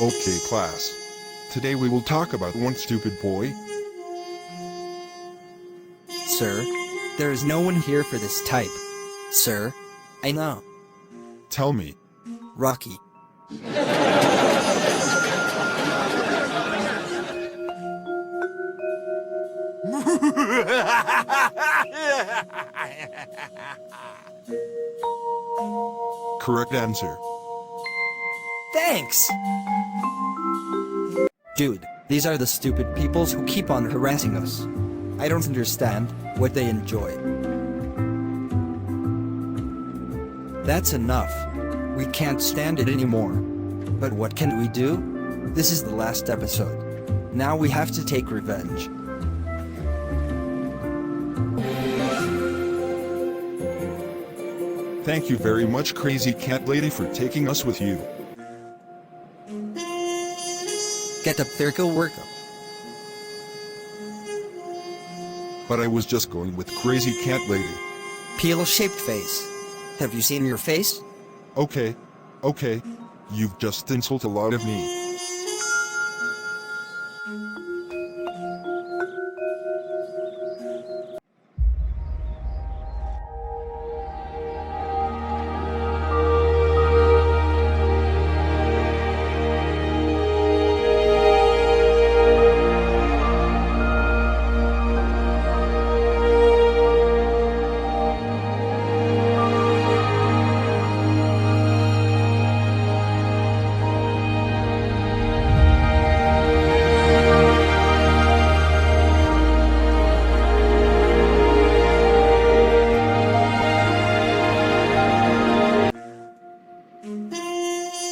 Okay, class. Today we will talk about one stupid boy. Sir, there is no one here for this type. Sir, I know. Tell me. Rocky. Correct answer. Thanks! Dude, these are the stupid peoples who keep on harassing us. I don't understand what they enjoy. That's enough. We can't stand it anymore. But what can we do? This is the last episode. Now we have to take revenge. Thank you very much, Crazy Cat Lady, for taking us with you. Get up there, go work up. But I was just going with Crazy Cat Lady. Peel-shaped face. Have you seen your face? Okay. You've just insulted a lot of me.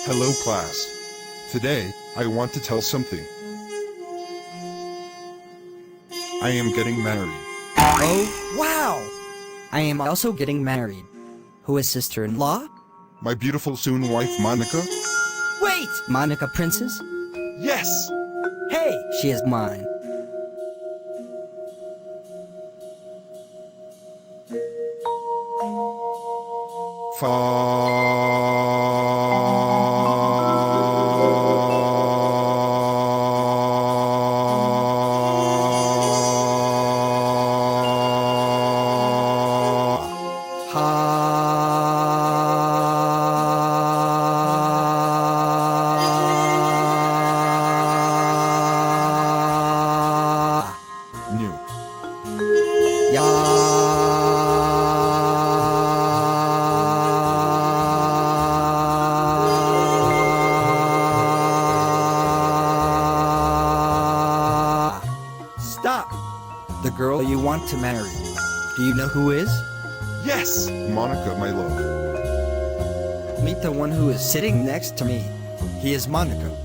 Hello, class. Today, I want to tell something. I am getting married. Oh, wow! I am also getting married. Who is sister-in-law? My beautiful soon wife, Monica? Wait! Monica Princess? Yes! Hey, she is mine. New. Stop! The girl you want to marry. Do you know who is? Yes! Monica, my love. Meet the one who is sitting next to me. He is Monica.